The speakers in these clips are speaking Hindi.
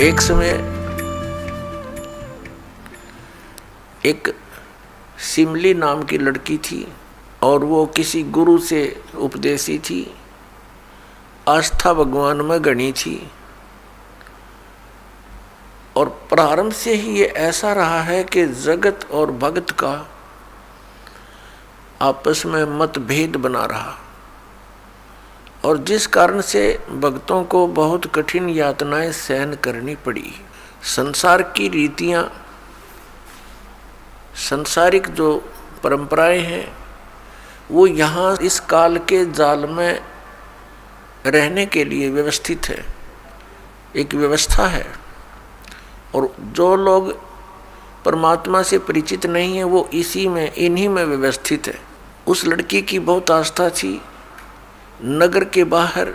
एक समय एक सिमली नाम की लड़की थी और वो किसी गुरु से उपदेशी थी, आस्था भगवान में गणी थी। और प्रारंभ से ही ये ऐसा रहा है कि जगत और भगत का आपस में मतभेद बना रहा, और जिस कारण से भक्तों को बहुत कठिन यातनाएं सहन करनी पड़ी। संसार की रीतियां, सांसारिक जो परंपराएं हैं, वो यहाँ इस काल के जाल में रहने के लिए व्यवस्थित है, एक व्यवस्था है। और जो लोग परमात्मा से परिचित नहीं है वो इन्हीं में व्यवस्थित है। उस लड़की की बहुत आस्था थी। नगर के बाहर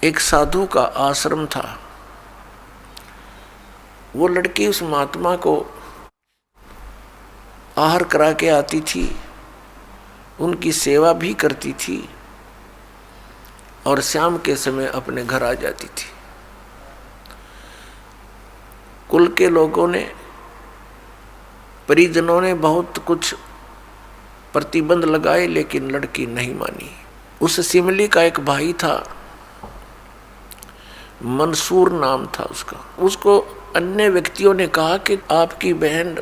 एक साधु का आश्रम था। वो लड़की उस महात्मा को आहार करा के आती थी, उनकी सेवा भी करती थी और शाम के समय अपने घर आ जाती थी। कुल के लोगों ने, परिजनों ने बहुत कुछ प्रतिबंध लगाए, लेकिन लड़की नहीं मानी। उस सिमली का एक भाई था, मंसूर नाम था उसका। उसको अन्य व्यक्तियों ने कहा कि आपकी बहन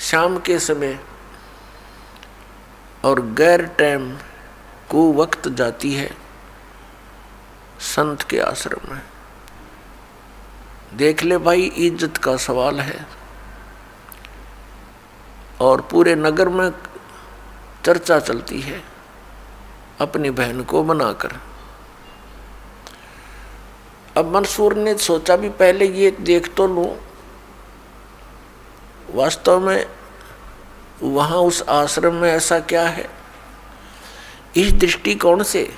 शाम के समय और गैर टाइम को वक्त जाती है संत के आश्रम में। देख ले भाई, इज्जत का सवाल है और पूरे नगर में चर्चा चलती है अपनी बहन को बनाकर। अब मंसूर ने सोचा भी पहले ये देख तो लूं, वास्तव में वहाँ उस आश्रम में ऐसा क्या है। इस दृष्टिकोण से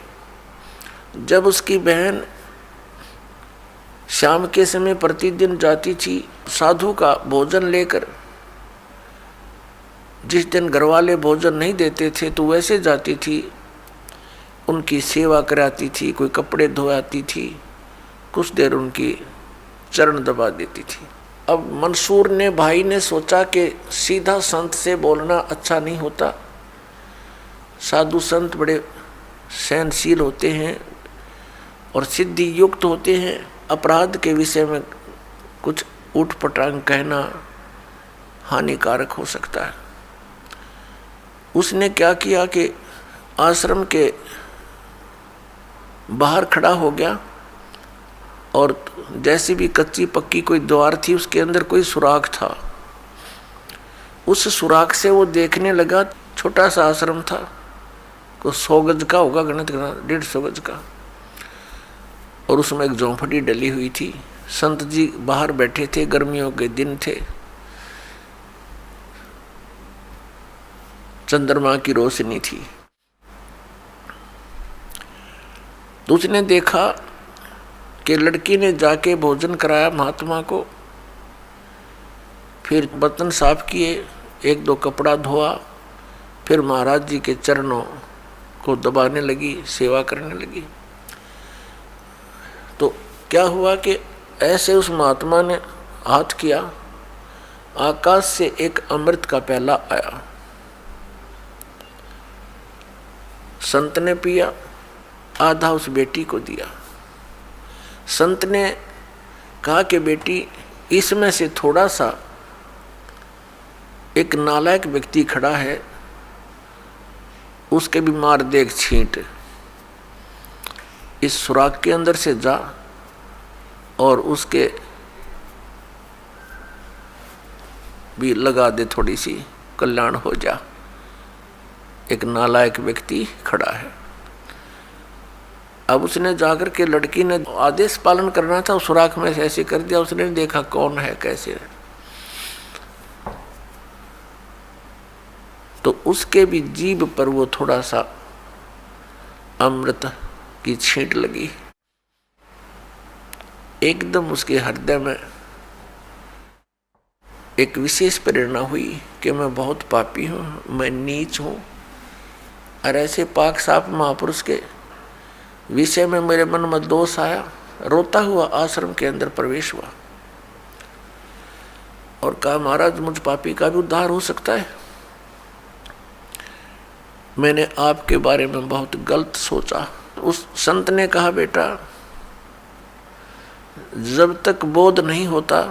जब उसकी बहन शाम के समय प्रतिदिन जाती थी साधु का भोजन लेकर, जिस दिन घरवाले भोजन नहीं देते थे तो वैसे जाती थी, उनकी सेवा कराती थी, कोई कपड़े धोआती थी, कुछ देर उनकी चरण दबा देती थी। अब मंसूर ने, भाई ने सोचा कि सीधा संत से बोलना अच्छा नहीं होता। साधु संत बड़े सहनशील होते हैं और सिद्धि युक्त होते हैं। अपराध के विषय में कुछ उठपटांग कहना हानिकारक हो सकता है। उसने क्या किया कि आश्रम के बाहर खड़ा हो गया और जैसी भी कच्ची पक्की कोई द्वार थी उसके अंदर कोई सुराख था। उस सुराख से वो देखने लगा। छोटा सा आश्रम था, को 100 गज का होगा, गणित करना 150 गज का, और उसमें एक झोंपड़ी डली हुई थी। संत जी बाहर बैठे थे, गर्मियों के दिन थे, चंद्रमा की रोशनी थी। तो उसने देखा कि लड़की ने जाके भोजन कराया महात्मा को, फिर बर्तन साफ किए, 1-2 कपड़ा धोआ, फिर महाराज जी के चरणों को दबाने लगी, सेवा करने लगी। तो क्या हुआ कि ऐसे उस महात्मा ने हाथ किया, आकाश से एक अमृत का प्याला आया। संत ने पिया, आधा उस बेटी को दिया। संत ने कहा कि बेटी, इसमें से थोड़ा सा एक नालायक व्यक्ति खड़ा है, उसके भी मार देख छींट, इस सुराख के अंदर से जा और उसके भी लगा दे, थोड़ी सी कल्याण हो जा। एक नालायक व्यक्ति खड़ा है। अब उसने जाकर के, लड़की ने आदेश पालन करना था, उस सुराख में से ऐसे कर दिया। उसने देखा कौन है, कैसे है, तो उसके भी जीभ पर वो थोड़ा सा अमृत की छींट लगी। एकदम उसके हृदय में एक विशेष प्रेरणा हुई कि मैं बहुत पापी हूँ, मैं नीच हूँ, और ऐसे पाक साफ महापुरुष के विषय में मेरे मन में दोष आया रोता हुआ आश्रम के अंदर प्रवेश हुआ और कहा, महाराज मुझ पापी का भी उद्धार हो सकता है। मैंने आपके बारे में बहुत गलत सोचा। उस संत ने कहा, बेटा जब तक बोध नहीं होता,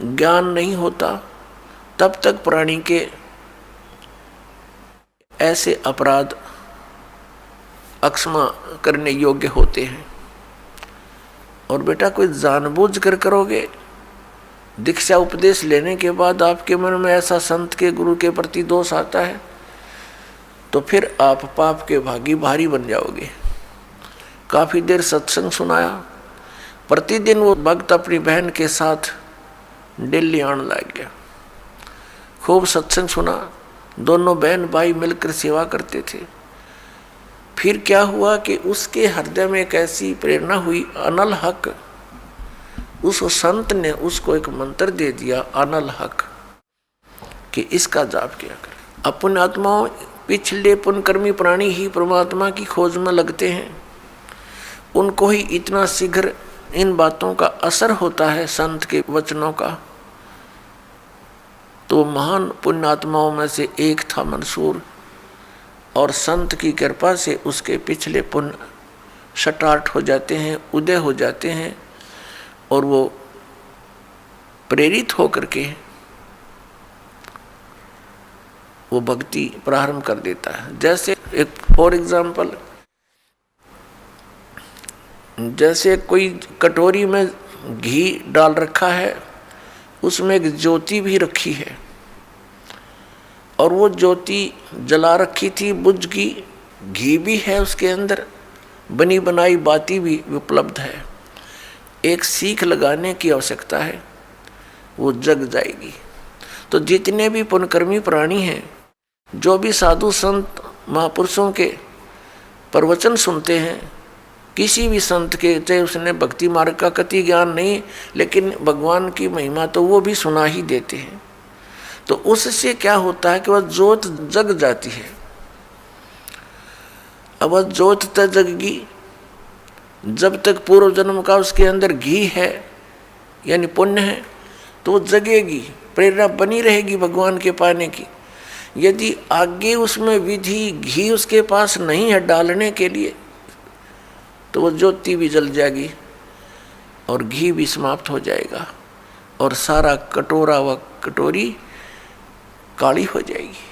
ज्ञान नहीं होता, तब तक प्राणी के ऐसे अपराध अक्षमा करने योग्य होते हैं। और बेटा कोई जानबूझ कर करोगे, दीक्षा उपदेश लेने के बाद आपके मन में ऐसा संत के गुरु के प्रति दोष आता है तो फिर आप पाप के भारी बन जाओगे। काफ़ी देर सत्संग सुनाया। प्रतिदिन वो भक्त अपनी बहन के साथ दिल्ली आने लग गया। खूब सत्संग सुना, दोनों बहन भाई मिलकर सेवा करते थे। फिर क्या हुआ कि उसके हृदय में एक ऐसी प्रेरणा हुई, अनल हक। उस संत ने उसको एक मंत्र दे दिया, अनल हक, कि इसका जाप किया कर। अपने आत्माओं पिछले पुण्यकर्मी प्राणी ही परमात्मा की खोज में लगते हैं। उनको ही इतना शीघ्र इन बातों का असर होता है, संत के वचनों का। तो महान पुण्यात्माओं में से एक था मंसूर, और संत की कृपा से उसके पिछले पुण्य सटाट हो जाते हैं, उदय हो जाते हैं, और वो प्रेरित होकर के वो भक्ति प्रारंभ कर देता है। जैसे एक फॉर एग्जाम्पल, जैसे कोई कटोरी में घी डाल रखा है, उसमें एक ज्योति भी रखी है, और वो ज्योति जला रखी थी, बुझ गई, घी भी है उसके अंदर, बनी बनाई बाती भी उपलब्ध है। एक सीख लगाने की आवश्यकता है, वो जग जाएगी। तो जितने भी पुण्यकर्मी प्राणी हैं, जो भी साधु संत महापुरुषों के प्रवचन सुनते हैं, किसी भी संत के, चाहे उसने भक्ति मार्ग का कति ज्ञान नहीं, लेकिन भगवान की महिमा तो वो भी सुना ही देते हैं। तो उससे क्या होता है कि वह ज्योत जग जाती है। अब वह ज्योत तक जगगी, जब तक पूर्व जन्म का उसके अंदर घी है यानी पुण्य है, तो वो जगेगी, प्रेरणा बनी रहेगी भगवान के पाने की। यदि आगे उसमें विधि घी उसके पास नहीं है डालने के लिए, तो वो ज्योति भी जल जाएगी और घी भी समाप्त हो जाएगा, और सारा कटोरा व कटोरी काली हो जाएगी।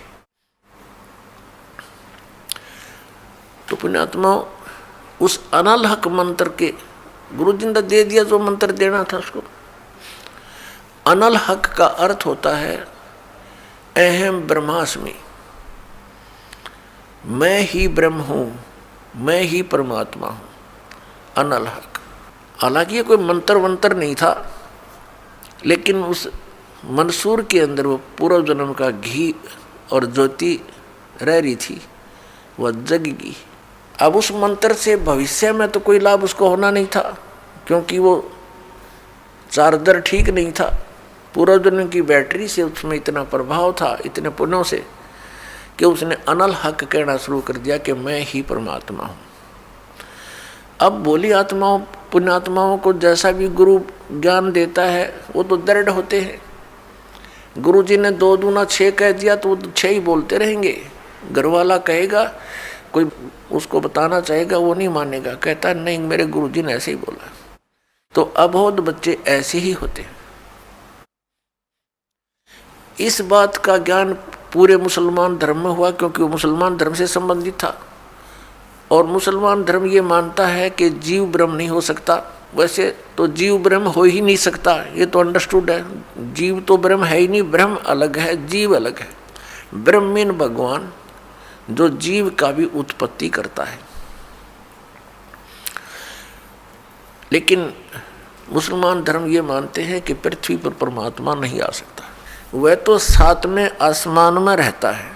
तो पुण्यात्मा उस अनल हक मंत्र के गुरु जी ने दे दिया, जो मंत्र देना था उसको। अनल हक का अर्थ होता है अहम ब्रह्मास्मि, मैं ही ब्रह्म हूँ, मैं ही परमात्मा हूँ, अनल हक। हालांकि ये कोई मंत्र वंत्र नहीं था, लेकिन उस मंसूर के अंदर वो पूर्व जन्म का घी और ज्योति रह रही थी, वह जगेगी। अब उस मंत्र से भविष्य में तो कोई लाभ उसको होना नहीं था, क्योंकि वो चार्जर ठीक नहीं था। पूर्व जन्म की बैटरी से उसमें इतना प्रभाव था, इतने पुण्यों से, कि उसने अनल हक कहना शुरू कर दिया कि मैं ही परमात्मा हूँ। अब बोली आत्माओं पुण्यात्माओं को जैसा भी गुरु ज्ञान देता है, वो तो दृढ़ होते हैं। गुरु जी ने 2 दूना 6 कह दिया तो वो 6 ही बोलते रहेंगे। घर वाला कहेगा, कोई उसको बताना चाहेगा, वो नहीं मानेगा, कहता नहीं मेरे गुरु जी ने ऐसे ही बोला। तो अबोध बच्चे ऐसे ही होते हैं। इस बात का ज्ञान पूरे मुसलमान धर्म में हुआ, क्योंकि वो मुसलमान धर्म से संबंधित था, और मुसलमान धर्म ये मानता है कि जीव ब्रह्म नहीं हो सकता। वैसे तो जीव ब्रह्म हो ही नहीं सकता, ये तो अंडरस्टूड है। जीव तो ब्रह्म है ही नहीं, ब्रह्म अलग है, जीव अलग है। ब्रह्म मीन भगवान, जो जीव का भी उत्पत्ति करता है। लेकिन मुसलमान धर्म ये मानते हैं कि पृथ्वी पर परमात्मा नहीं आ सकता। वह तो 7वें आसमान में रहता है,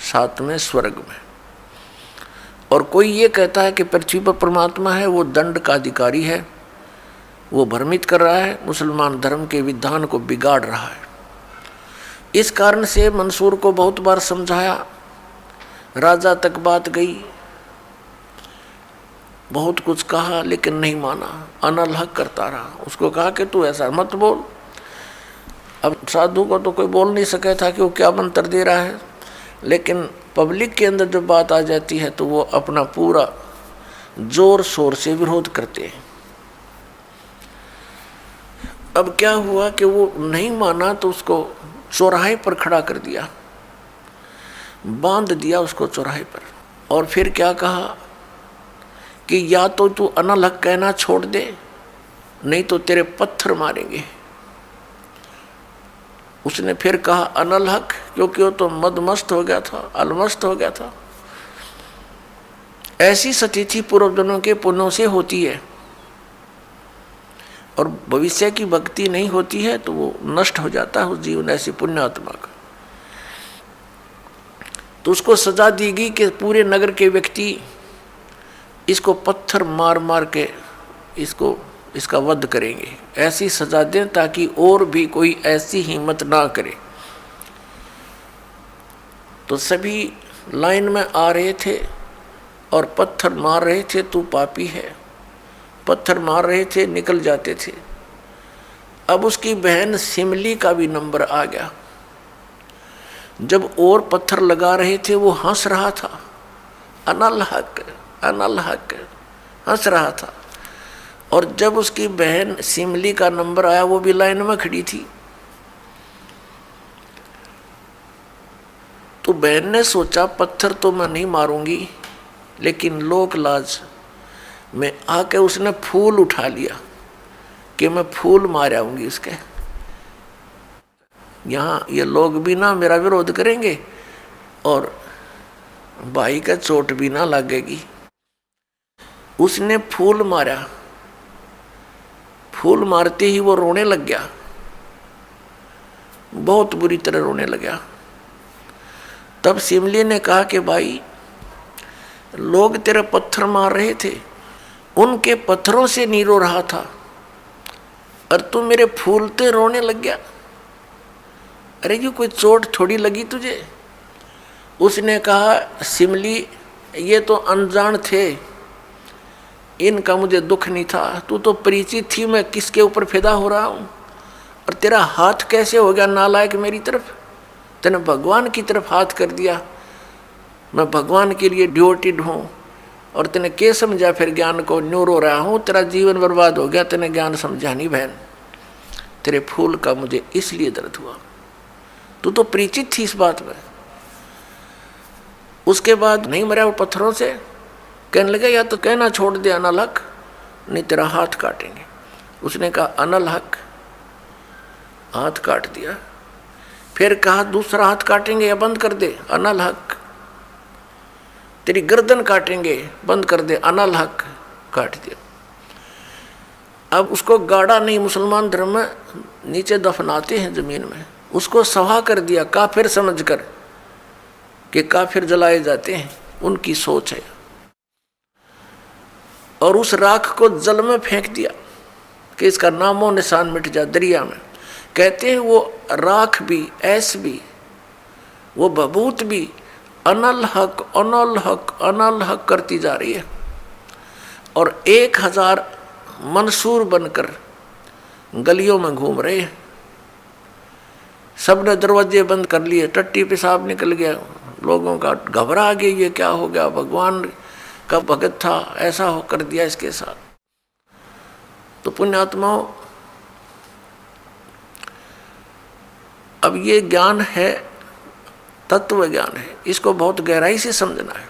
7वें स्वर्ग में। और कोई ये कहता है कि पृथ्वी पर परमात्मा है, वो दंड का अधिकारी है, वो भ्रमित कर रहा है, मुसलमान धर्म के विधान को बिगाड़ रहा है। इस कारण से मंसूर को बहुत बार समझाया, राजा तक बात गई। बहुत कुछ कहा लेकिन नहीं माना, अनलहक करता रहा। उसको कहा कि तू ऐसा मत बोल। अब साधु को तो कोई बोल नहीं सका था कि वो क्या मंत्र दे रहा है, लेकिन पब्लिक के अंदर जब बात आ जाती है तो वो अपना पूरा जोर शोर से विरोध करते हैं। अब क्या हुआ कि वो नहीं माना तो उसको चौराहे पर खड़ा कर दिया, बांध दिया उसको चौराहे पर। और फिर क्या कहा कि या तो तू अनलहक कहना छोड़ दे, नहीं तो तेरे पत्थर मारेंगे। उसने फिर कहा अनलहक, क्योंकि वो तो मदमस्त हो गया था, अलमस्त हो गया था। ऐसी स्थिति पूर्वजन्मों के पुण्यों से होती है, और भविष्य की भक्ति नहीं होती है तो वो नष्ट हो जाता है उस जीवन ऐसी पुण्यात्मा का। तो उसको सजा दी गई कि पूरे नगर के व्यक्ति इसको पत्थर मार मार के इसका वध करेंगे। ऐसी सजा दें ताकि और भी कोई ऐसी हिम्मत ना करे। तो सभी लाइन में आ रहे थे और पत्थर मार रहे थे, तू पापी है, पत्थर मार रहे थे, निकल जाते थे। अब उसकी बहन सिमली का भी नंबर आ गया। जब और पत्थर लगा रहे थे वो हंस रहा था, अनलहक अनलहक हंस रहा था। और जब उसकी बहन सिमली का नंबर आया वो भी लाइन में खड़ी थी। तो बहन ने सोचा पत्थर तो मैं नहीं मारूंगी, लेकिन लोक लाज में आके उसने फूल उठा लिया कि मैं फूल मार आऊंगी उसके। यहाँ ये लोग भी ना मेरा विरोध करेंगे और भाई का चोट भी ना लगेगी। उसने फूल मारा, फूल मारते ही वो रोने लग गया, बहुत बुरी तरह रोने लगा। तब सिमली ने कहा कि भाई लोग तेरे पत्थर मार रहे थे, उनके पत्थरों से नहीं रो रहा था, और तू मेरे फूलते रोने लग गया। अरे ये कोई चोट थोड़ी लगी तुझे? उसने कहा सिमली ये तो अनजान थे, इनका मुझे दुख नहीं था, तू तो परिचित थी मैं किसके ऊपर फिदा हो रहा हूँ। और तेरा हाथ कैसे हो गया नालायक मेरी तरफ? तूने भगवान की तरफ हाथ कर दिया। मैं भगवान के लिए ड्यूटीड हूँ और तूने क्या समझा फिर ज्ञान को? न्यू रो रहा हूँ, तेरा जीवन बर्बाद हो गया, तूने ज्ञान समझा नहीं बहन। तेरे फूल का मुझे इसलिए दर्द हुआ, तू तो परिचित थी इस बात में। उसके बाद नहीं मरा वो पत्थरों से, कहने लगा या तो कहना छोड़ दे अनलहक, नहीं तेरा हाथ काटेंगे। उसने कहा अनलहक, हाथ काट दिया। फिर कहा दूसरा हाथ काटेंगे या बंद कर दे, अनलहक। तेरी गर्दन काटेंगे, बंद कर दे, अनलहक, काट दिया। अब उसको गाड़ा नहीं, मुसलमान धर्म में नीचे दफनाते हैं जमीन में, उसको सवा कर दिया काफिर समझकर कि काफिर जलाए जाते हैं, उनकी सोच है। और उस राख को जल में फेंक दिया कि इसका नामो निशान मिट जाए दरिया में। कहते हैं वो राख भी, ऐस भी, वो बबूत भी अनलहक अनलहक अनलहक करती जा रही है। और 1000 मंसूर बनकर गलियों में घूम रहे हैं। सबने दरवाजे बंद कर लिए, टट्टी पेशाब निकल गया, लोगों का घबरा गया, ये क्या हो गया? भगवान का भगत था, ऐसा हो कर दिया इसके साथ। तो पुण्यात्माओं, अब ये ज्ञान है, तत्व ज्ञान है, इसको बहुत गहराई से समझना है।